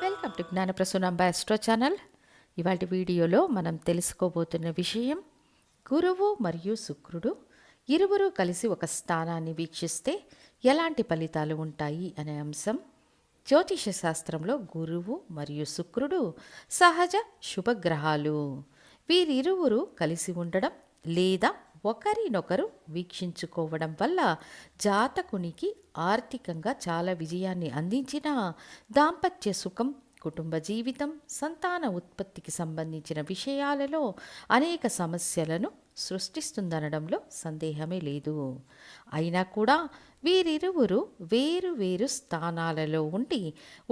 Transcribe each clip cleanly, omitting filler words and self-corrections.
Welcome to Gnanaprasunamba astro channel. ఇవాటి వీడియోలో మనం తెలుసుకోబోతున్న విషయం, గురువు మరియు శుక్రుడు ఇరువురు కలిసి ఒక స్థానాన్ని వీక్షిస్తే ఎలాంటి ఫలితాలు ఉంటాయి అనే అంశం. జ్యోతిష శాస్త్రంలో గురువు మరియు శుక్రుడు సహజ శుభగ్రహాలు. వీరిరువురు కలిసి ఉండడం లేదా ఒకరినొకరు వీక్షించుకోవడం వల్ల జాతకునికి ఆర్థికంగా చాలా విజయాన్ని అందించిన దాంపత్య సుఖం, కుటుంబ జీవితం, సంతాన ఉత్పత్తికి సంబంధించిన విషయాలలో అనేక సమస్యలను సృష్టిస్తుందనడంలో సందేహమే లేదు. అయినా కూడా వీరిరువురు వేరు వేరు స్థానాలలో ఉండి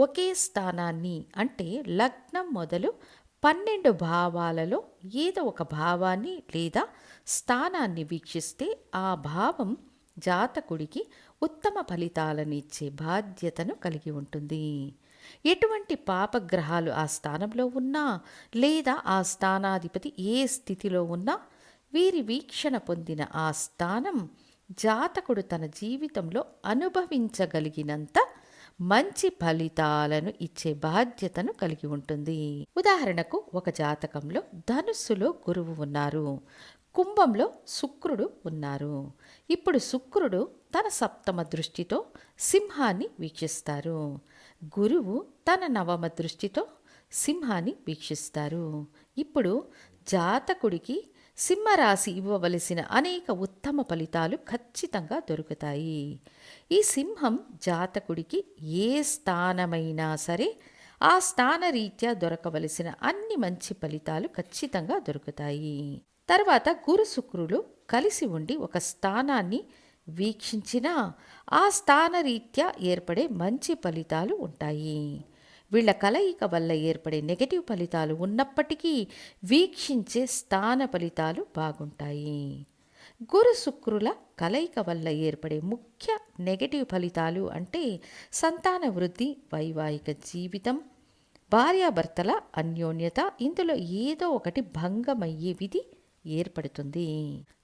ఒకే స్థానాన్ని అంటే లగ్నం మొదలు 12 భావాలలో ఏదో ఒక భావాన్ని లేదా స్థానాన్ని వీక్షిస్తే ఆ భావం జాతకుడికి ఉత్తమ ఫలితాలను ఇచ్చే బాధ్యతను కలిగి ఉంటుంది. ఎటువంటి పాపగ్రహాలు ఆ స్థానంలో ఉన్నా లేదా ఆ స్థానాధిపతి ఏ స్థితిలో ఉన్నా వీరి వీక్షణ పొందిన ఆ స్థానం జాతకుడు తన జీవితంలో అనుభవించగలిగినంత మంచి ఫలితాలను ఇచ్చే బాధ్యతను కలిగి ఉంటుంది. ఉదాహరణకు, ఒక జాతకంలో ధనుస్సులో గురువు ఉన్నారు, కుంభంలో శుక్రుడు ఉన్నారు. ఇప్పుడు శుక్రుడు తన సప్తమ దృష్టితో సింహాన్ని వీక్షిస్తారు, గురువు తన నవమ దృష్టితో సింహాన్ని వీక్షిస్తారు. ఇప్పుడు జాతకుడికి సింహరాశి ఇవ్వవలసిన అనేక ఉత్తమ ఫలితాలు ఖచ్చితంగా దొరుకుతాయి. ఈ సింహం జాతకుడికి ఏ స్థానమైనా సరే ఆ స్థానరీత్యా దొరకవలసిన అన్ని మంచి ఫలితాలు ఖచ్చితంగా దొరుకుతాయి. తర్వాత గురు శుక్రులు కలిసి ఉండి ఒక స్థానాన్ని వీక్షించినా ఆ స్థానరీత్యా ఏర్పడే మంచి ఫలితాలు ఉంటాయి. వీళ్ల కలయిక వల్ల ఏర్పడే నెగటివ్ ఫలితాలు ఉన్నప్పటికీ వీక్షించే స్థాన ఫలితాలు బాగుంటాయి. గురు శుక్రుల కలయిక వల్ల ఏర్పడే ముఖ్య నెగటివ్ ఫలితాలు అంటే సంతాన వృద్ధి, వైవాహిక జీవితం, భార్యాభర్తల అన్యోన్యత, ఇందులో ఏదో ఒకటి భంగమయ్యే విధి ఏర్పడుతుంది.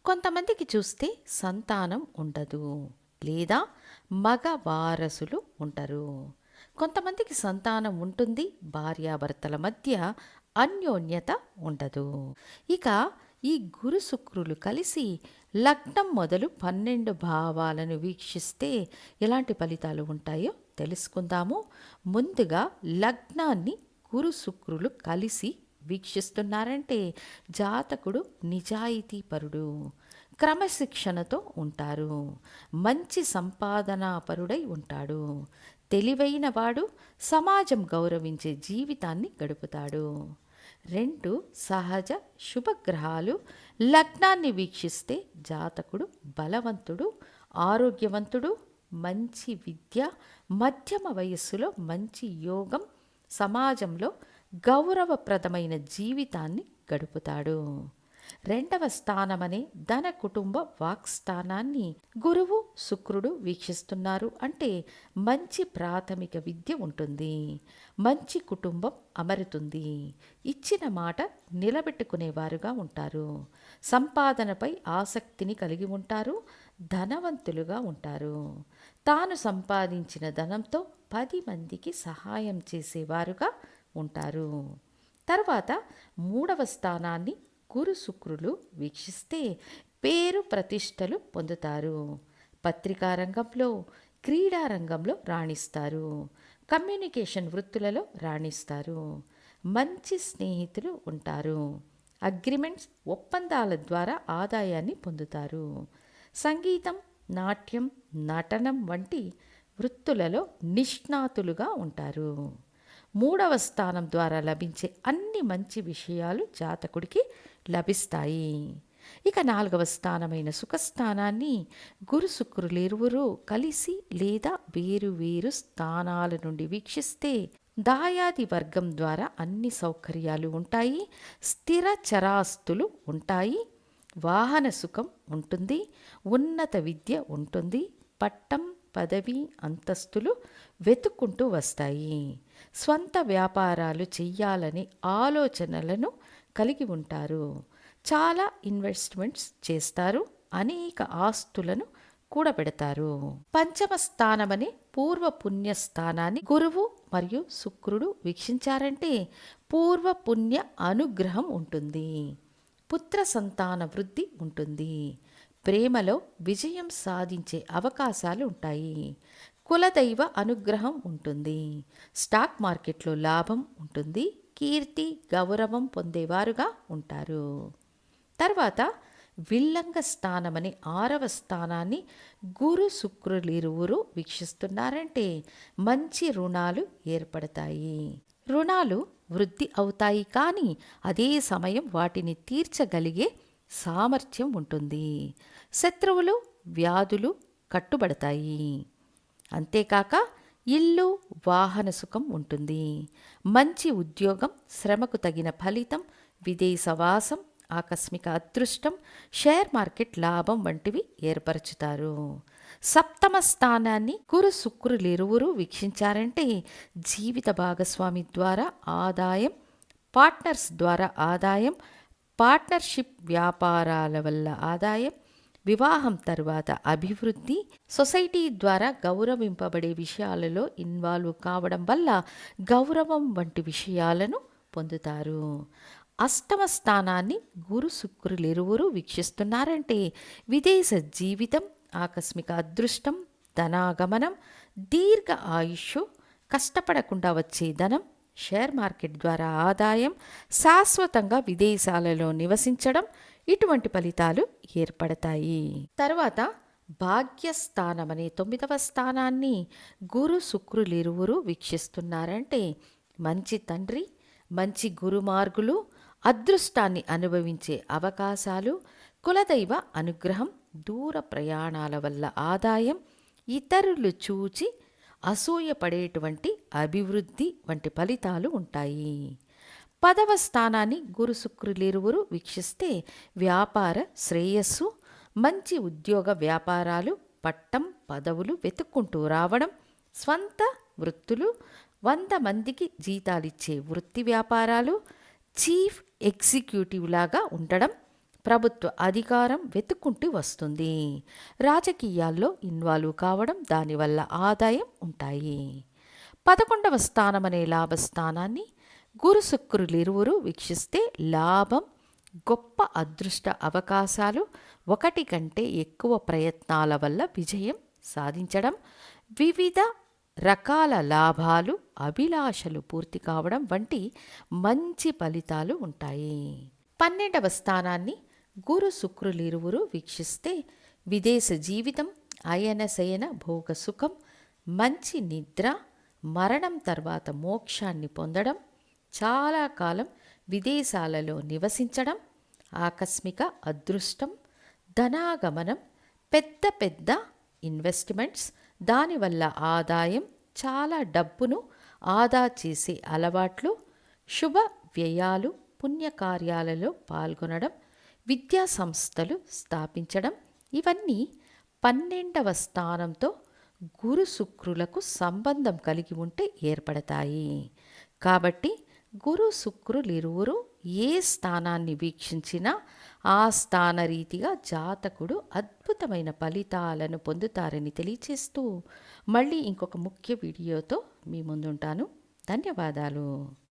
కొంతమందికి చూస్తే సంతానం ఉండదు లేదా మగ వారసులు ఉంటారు. కొంతమందికి సంతానం ఉంటుంది, భార్యాభర్తల మధ్య అన్యోన్యత ఉండదు. ఇక ఈ గురు శుక్రులు కలిసి లగ్నం మొదలు 12 భావాలను వీక్షిస్తే ఎలాంటి ఫలితాలు ఉంటాయో తెలుసుకుందాము. ముందుగా లగ్నాన్ని గురు శుక్రులు కలిసి వీక్షిస్తున్నారంటే జాతకుడు నిజాయితీపరుడు, క్రమశిక్షణతో ఉంటారు, మంచి సంపాదనాపరుడై ఉంటాడు, తెలివైన వాడు, సమాజం గౌరవించే జీవితాన్ని గడుపుతాడు. 2 సహజ శుభగ్రహాలు లగ్నాన్ని వీక్షిస్తే జాతకుడు బలవంతుడు, ఆరోగ్యవంతుడు, మంచి విద్య, మధ్యమ వయస్సులో మంచి యోగం, సమాజంలో గౌరవప్రదమైన జీవితాన్ని గడుపుతాడు. 2వ స్థానమనే ధన, కుటుంబ, వాక్స్థానాన్ని గురువు శుక్రుడు వీక్షిస్తున్నారు అంటే మంచి ప్రాథమిక విద్య ఉంటుంది, మంచి కుటుంబం అమరుతుంది, ఇచ్చిన మాట నిలబెట్టుకునేవారుగా ఉంటారు, సంపాదనపై ఆసక్తిని కలిగి ఉంటారు, ధనవంతులుగా ఉంటారు, తాను సంపాదించిన ధనంతో 10 మందికి సహాయం చేసేవారుగా ఉంటారు. తర్వాత 3వ స్థానాన్ని గురు శుక్రులు వీక్షిస్తే పేరు ప్రతిష్టలు పొందుతారు, పత్రికా రంగంలో, క్రీడా రంగంలో రాణిస్తారు, కమ్యూనికేషన్ వృత్తులలో రాణిస్తారు, మంచి స్నేహితులు ఉంటారు, అగ్రిమెంట్స్ ఒప్పందాల ద్వారా ఆదాయాన్ని పొందుతారు, సంగీతం, నాట్యం, నటనం వంటి వృత్తులలో నిష్ణాతులుగా ఉంటారు. 3వ స్థానం ద్వారా లభించే అన్ని మంచి విషయాలు జాతకుడికి లభిస్తాయి. ఇక 4వ స్థానమైన సుఖస్థానాన్ని గురు శుక్రులు ఇరువురు కలిసి లేదా వేరు వేరు స్థానాల నుండి వీక్షిస్తే దాయాది వర్గం ద్వారా అన్ని సౌకర్యాలు ఉంటాయి, స్థిర చరాస్తులు ఉంటాయి, వాహన సుఖం ఉంటుంది, ఉన్నత విద్య ఉంటుంది, పట్టం, పదవి, అంతస్తులు వెతుక్కుంటూ వస్తాయి, స్వంత వ్యాపారాలు చెయ్యాలనే ఆలోచనలను కలిగి ఉంటారు, చాలా ఇన్వెస్ట్మెంట్స్ చేస్తారు, అనేక ఆస్తులను కూడబెడతారు. పంచమ స్థానమనే పూర్వ పుణ్యస్థానాన్ని గురువు మరియు శుక్రుడు వీక్షించారంటే పూర్వ పుణ్య అనుగ్రహం ఉంటుంది. పుత్ర సంతాన వృద్ధి ఉంటుంది. ప్రేమలో విజయం సాధించే అవకాశాలు ఉంటాయి. కులదైవ అనుగ్రహం ఉంటుంది. స్టాక్ మార్కెట్లో లాభం ఉంటుంది. కీర్తి గౌరవం పొందేవారుగా ఉంటారు. తర్వాత విల్లంగ స్థానమని 6వ స్థానాన్ని గురు శుక్రులిరువురు వీక్షిస్తున్నారంటే మంచి రుణాలు ఏర్పడతాయి. రుణాలు వృద్ధి అవుతాయి, కానీ అదే సమయం వాటిని తీర్చగలిగే సామర్థ్యం ఉంటుంది. శత్రువులు వ్యాధులు కట్టుబడతాయి. అంతేకాక ఇల్లు వాహన సుఖం ఉంటుంది. మంచి ఉద్యోగం, శ్రమకు తగిన ఫలితం, విదేశవాసం, ఆకస్మిక అదృష్టం, షేర్ మార్కెట్ లాభం వంటివి ఏర్పరచుతారు. సప్తమ స్థానాన్ని గురు శుక్రులిరువురు వీక్షించారంటే జీవిత భాగస్వామి ద్వారా ఆదాయం, పార్ట్నర్స్ ద్వారా ఆదాయం, పార్ట్నర్షిప్ వ్యాపారాల వల్ల ఆదాయం, వివాహం తరువాత అభివృద్ధి, సొసైటీ ద్వారా గౌరవింపబడే విషయాలలో ఇన్వాల్వ్ కావడం వల్ల గౌరవం వంటి విషయాలను పొందుతారు. అష్టమ స్థానాన్ని గురు శుక్రులిరువురు వీక్షిస్తున్నారంటే విదేశ జీవితం, ఆకస్మిక అదృష్టం, ధనాగమనం, దీర్ఘ ఆయుష్, కష్టపడకుండా వచ్చే ధనం, షేర్ మార్కెట్ ద్వారా ఆదాయం, శాశ్వతంగా విదేశాలలో నివసించడం, ఇటువంటి ఫలితాలు ఏర్పడతాయి. తర్వాత భాగ్యస్థానమనే 9వ స్థానాన్ని గురు శుక్రులిరువురు వీక్షిస్తున్నారంటే మంచి తండ్రి, మంచి గురుమార్గులు, అదృష్టాన్ని అనుభవించే అవకాశాలు, కులదైవ అనుగ్రహం, దూర ప్రయాణాల వల్ల ఆదాయం, ఇతరులు చూచి అసూయపడేటువంటి అభివృద్ధి వంటి ఫలితాలు ఉంటాయి. 10వ స్థానాన్ని గురు శుక్రులిరువురు వీక్షిస్తే వ్యాపార శ్రేయస్సు, మంచి ఉద్యోగ వ్యాపారాలు, పట్టం పదవులు వెతుక్కుంటూ రావడం, స్వంత వృత్తులు, 100 మందికి జీతాలిచ్చే వృత్తి వ్యాపారాలు, చీఫ్ ఎగ్జిక్యూటివ్ లాగా ఉండడం, ప్రభుత్వ అధికారం వెతుక్కుంటూ వస్తుంది. రాజకీయాల్లో ఇన్వాల్వ్ కావడం, దానివల్ల ఆదాయం ఉంటాయి. 11వ స్థానమనే లాభస్థానాన్ని గురు శుక్రులిరువురు వీక్షిస్తే లాభం, గొప్ప అదృష్ట అవకాశాలు, ఒకటి కంటే ఎక్కువ ప్రయత్నాల వల్ల విజయం సాధించడం, వివిధ రకాల లాభాలు, అభిలాషలు పూర్తి కావడం వంటి మంచి ఫలితాలు ఉంటాయి. 12వ స్థానాన్ని గురు శుక్రులిరువురు వీక్షిస్తే విదేశ జీవితం, అయన శయన భోగ సుఖం, మంచి నిద్ర, మరణం తర్వాత మోక్షాన్ని పొందడం, చాలా కాలం విదేశాలలో నివసించడం, ఆకస్మిక అదృష్టం, ధనాగమనం, పెద్ద పెద్ద ఇన్వెస్ట్మెంట్స్, దానివల్ల ఆదాయం, చాలా డబ్బును ఆదా చేసే అలవాట్లు, శుభ వ్యయాలు, పుణ్యకార్యాలలో పాల్గొనడం, విద్యా సంస్థలు స్థాపించడం, ఇవన్నీ 12వ స్థానంతో గురు శుక్రులకు సంబంధం కలిగి ఉంటే ఏర్పడతాయి. కాబట్టి గురు శుక్రులిరువురు ఏ స్థానాన్ని వీక్షించినా ఆ స్థాన రీతిగా జాతకుడు అద్భుతమైన ఫలితాలను పొందుతారని తెలియచేస్తూ మళ్ళీ ఇంకొక ముఖ్య వీడియోతో మీ ముందుంటాను. ధన్యవాదాలు.